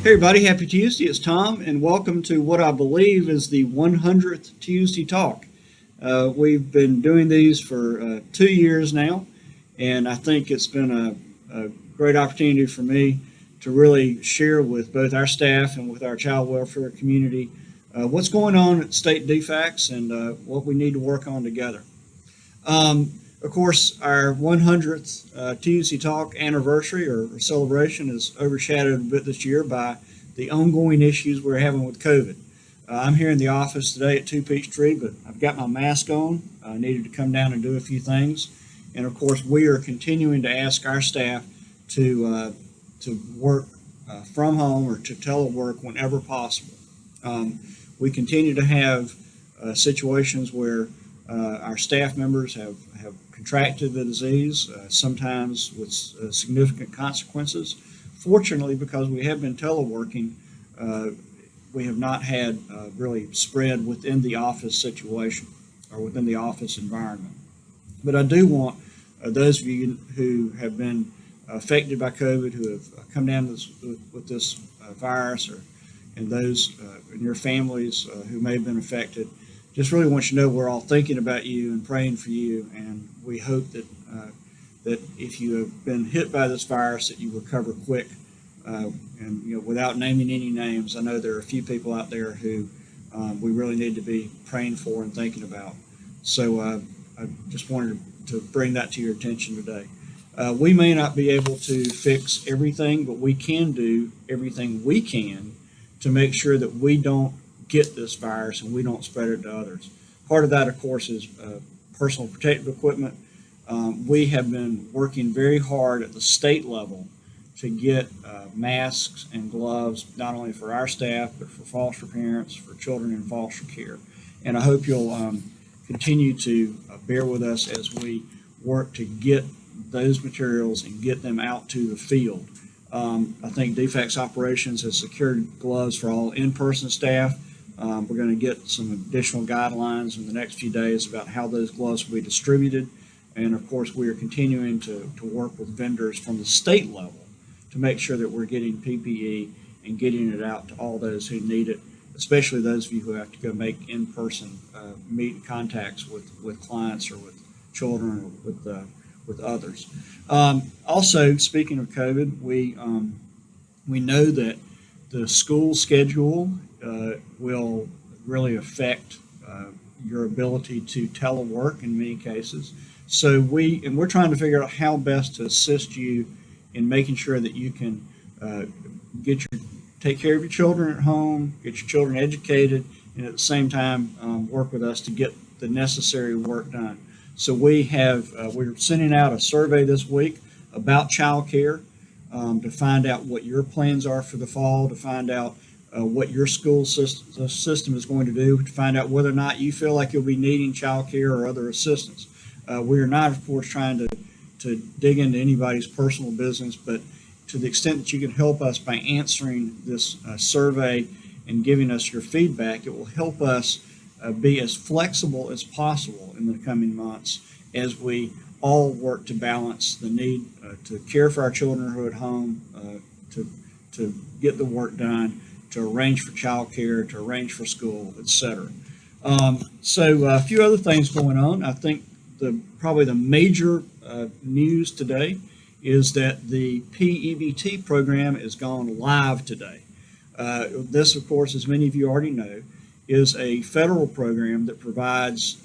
Hey everybody, happy Tuesday. It's Tom, and welcome to what I believe is the 100th Tuesday Talk. We've been doing these for 2 years now, and I think it's been a great opportunity for me to really share with both our staff and with our child welfare community what's going on at state DFACs and what we need to work on together. Of course, our 100th Tuesday Talk anniversary or celebration is overshadowed a bit this year by the ongoing issues we're having with COVID. I'm here in the office today at 2 Peachtree, but I've got my mask on. I needed to come down and do a few things. And of course, we are continuing to ask our staff to work from home or to telework whenever possible. We continue to have situations where our staff members have contracted the disease, sometimes with significant consequences. Fortunately, because we have been teleworking, we have not had really spread within the office situation or within the office environment. But I do want those of you who have been affected by COVID, who have come down with this virus, and those in your families who may have been affected, just really want you to know we're all thinking about you and praying for you, and we hope that if you have been hit by this virus, that you recover quick. And without naming any names, I know there are a few people out there who we really need to be praying for and thinking about. So I just wanted to bring that to your attention today. We may not be able to fix everything, but we can do everything we can to make sure that we don't get this virus and we don't spread it to others. Part of that, of course, is personal protective equipment. We have been working very hard at the state level to get masks and gloves, not only for our staff, but for foster parents, for children in foster care. And I hope you'll continue to bear with us as we work to get those materials and get them out to the field. I think DFAC's operations has secured gloves for all in-person staff. We're going to get some additional guidelines in the next few days about how those gloves will be distributed. And of course, we are continuing to work with vendors from the state level to make sure that we're getting PPE and getting it out to all those who need it, especially those of you who have to go make in-person meet contacts with clients or with children or with others. Also, speaking of COVID, we know that the school schedule will really affect your ability to telework in many cases. So we're trying to figure out how best to assist you in making sure that you can take care of your children at home, get your children educated, and at the same time work with us to get the necessary work done. So we're sending out a survey this week about childcare to find out what your plans are for the fall, to find out what your school system is going to do, to find out whether or not you feel like you'll be needing childcare or other assistance. We are not, of course, trying to dig into anybody's personal business, but to the extent that you can help us by answering this survey and giving us your feedback, it will help us be as flexible as possible in the coming months as we all work to balance the need to care for our children who are at home, to get the work done, to arrange for child care, to arrange for school, etc. So a few other things going on. I think probably the major news today is that the PEBT program is gone live today. This, of course, as many of you already know, is a federal program that provides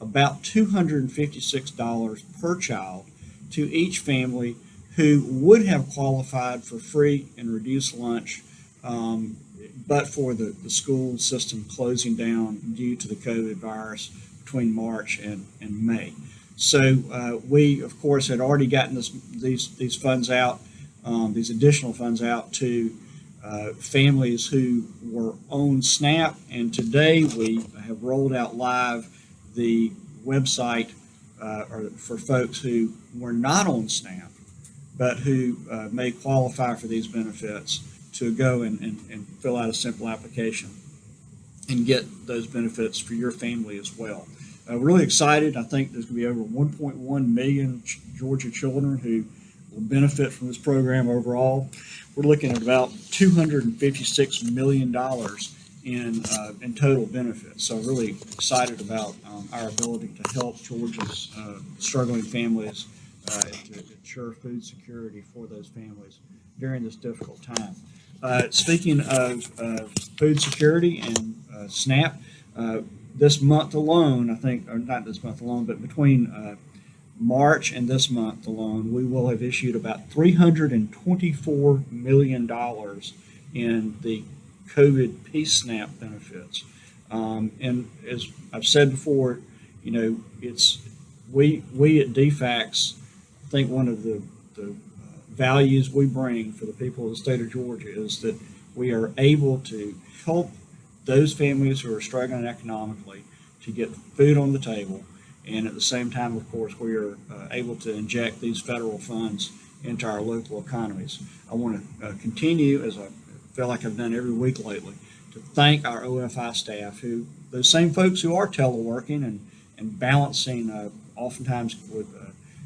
about $256 per child to each family who would have qualified for free and reduced lunch but for the school system closing down due to the COVID virus between March and May. So we, of course, had already gotten these funds out, these additional funds out to families who were on SNAP, and today we have rolled out live the website for folks who were not on SNAP but who may qualify for these benefits to go and fill out a simple application and get those benefits for your family as well. Really excited. I think there's going to be over 1.1 million Georgia children who will benefit from this program overall. We're looking at about $256 million in total benefits. So really excited about our ability to help Georgia's struggling families to ensure food security for those families during this difficult time. Speaking of food security and SNAP, this month alone, I think, or not this month alone, but between March and this month alone, we will have issued about $324 million in the COVID Peace SNAP benefits. And as I've said before, it's we at DFACS, I think one of the values we bring for the people of the state of Georgia is that we are able to help those families who are struggling economically to get food on the table. And at the same time, of course, we are able to inject these federal funds into our local economies. I want to continue, as I feel like I've done every week lately, to thank our OFI staff, those same folks who are teleworking and balancing, oftentimes with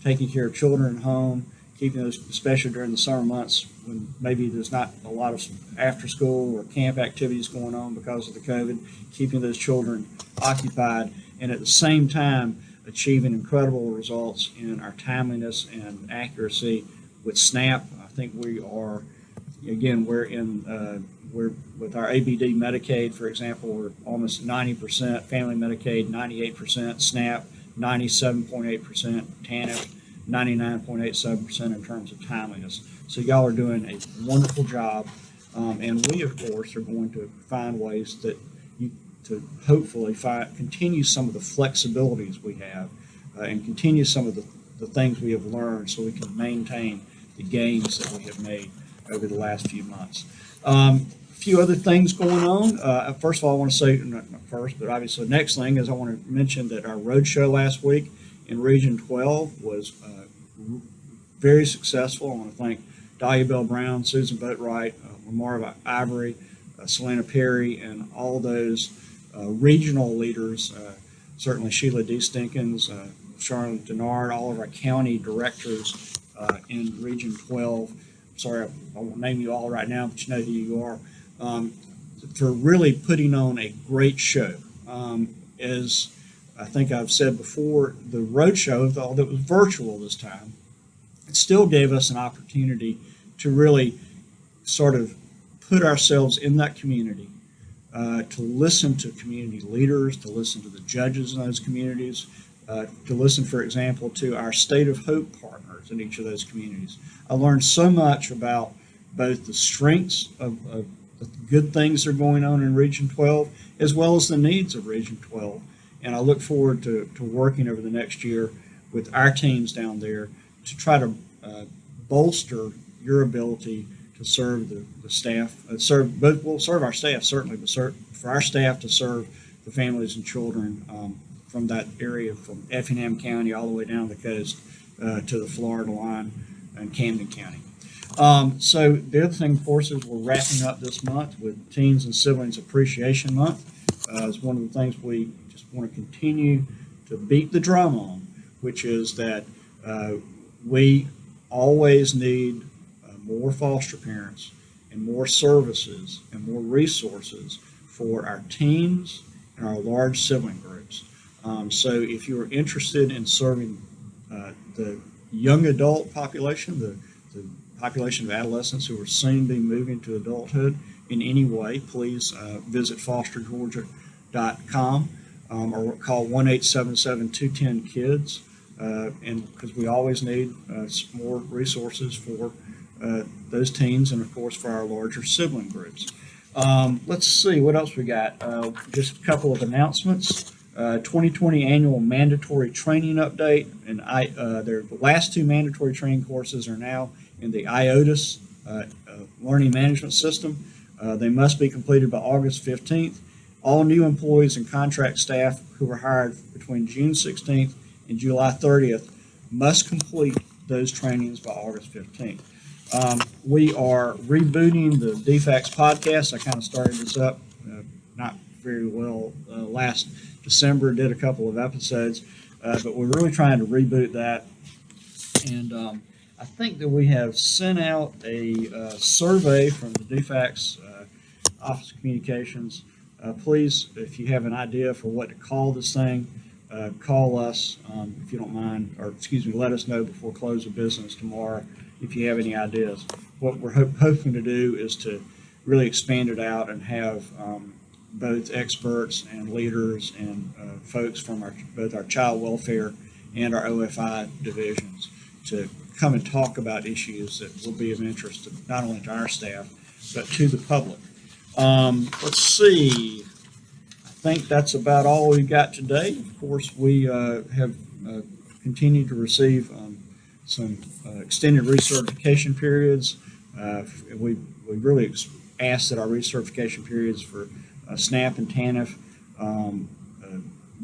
taking care of children at home, keeping those, especially during the summer months when maybe there's not a lot of after school or camp activities going on because of the COVID, keeping those children occupied, and at the same time achieving incredible results in our timeliness and accuracy with SNAP. I think we are, again, we're with our ABD Medicaid, for example, we're almost 90%, Family Medicaid 98%, SNAP 97.8%, TANF 99.87% in terms of timeliness. So y'all are doing a wonderful job, and we, of course, are going to find ways to hopefully continue some of the flexibilities we have and continue some of the things we have learned so we can maintain the gains that we have made over the last few months. A few other things going on. First of all, I want to say, not first, but obviously the next thing is I want to mention that our roadshow last week in Region 12 was very successful. I want to thank Dahlia Bell Brown, Susan Boatwright, Lamar Ivory, Selena Perry, and all those regional leaders, certainly Sheila D. Stinkins, Charlotte Denard, all of our county directors in Region 12. Sorry, I won't name you all right now, but you know who you are, for really putting on a great show. As I think I've said before, the roadshow, although it was virtual this time, it still gave us an opportunity to really sort of put ourselves in that community, to listen to community leaders, to listen to the judges in those communities, to listen, for example, to our State of Hope partners in each of those communities. I learned so much about both the strengths of the good things that are going on in Region 12, as well as the needs of Region 12. And I look forward to working over the next year with our teams down there to try to bolster your ability to serve the staff, we'll serve our staff certainly, but for our staff to serve the families and children from that area, from Effingham County all the way down the coast to the Florida line and Camden County. So the other thing, of course, is we're wrapping up this month with Teens and Siblings Appreciation Month. It's one of the things we just want to continue to beat the drum on, which is that we always need more foster parents and more services and more resources for our teens and our large sibling groups. So if you're interested in serving the young adult population, the population of adolescents who are soon be moving to adulthood in any way, please visit fostergeorgia.com or call 1-877-210-KIDS, and because we always need more resources for those teens and, of course, for our larger sibling groups. Let's see, what else we got? Just a couple of announcements. 2020 annual mandatory training update, and the last two mandatory training courses are now in the IOTUS learning management system. They must be completed by August 15th. All new employees and contract staff who were hired between June 16th and July 30th must complete those trainings by August 15th. We are rebooting the DFACS podcast. I kind of started this up not very well last December, did a couple of episodes, but we're really trying to reboot that. And I think that we have sent out a survey from the DFACS Office of Communications. Please, if you have an idea for what to call this thing, call us if you don't mind, or excuse me, let us know before close of business tomorrow if you have any ideas. What we're hoping to do is to really expand it out and have both experts and leaders and folks from both our child welfare and our OFI divisions to come and talk about issues that will be of interest not only to our staff but to the public. Let's see. I think that's about all we've got today. Of course, we have continued to receive some extended recertification periods. We really asked that our recertification periods for SNAP and TANF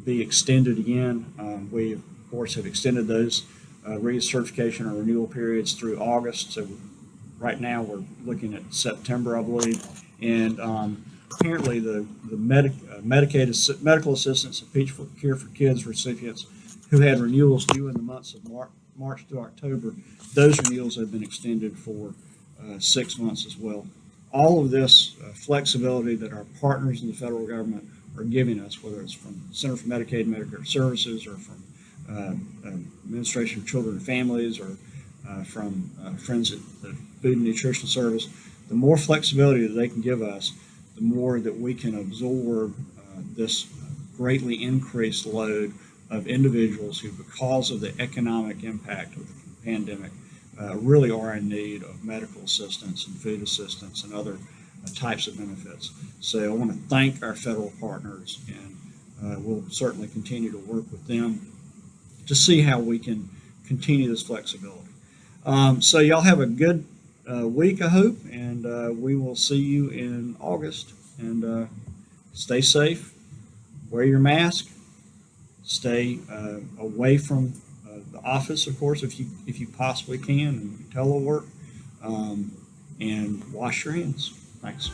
be extended again. We, of course, have extended those recertification or renewal periods through August. So right now we're looking at September, I believe. And apparently the Medicaid medical assistance and Peach Care for Kids recipients who had renewals due in the months of March through October, those renewals have been extended for 6 months as well. All of this flexibility that our partners in the federal government are giving us, whether it's from Center for Medicaid and Medicare Services or from Administration for Children and Families or from Friends at the Food and Nutrition Service, the more flexibility that they can give us, the more that we can absorb this greatly increased load of individuals who, because of the economic impact of the pandemic, really are in need of medical assistance and food assistance and other types of benefits. So I want to thank our federal partners, and we'll certainly continue to work with them to see how we can continue this flexibility. So y'all have a good week, I hope, and we will see you in August. And stay safe, wear your mask, stay away from the office, of course, if you possibly can, and telework, and wash your hands. Thanks.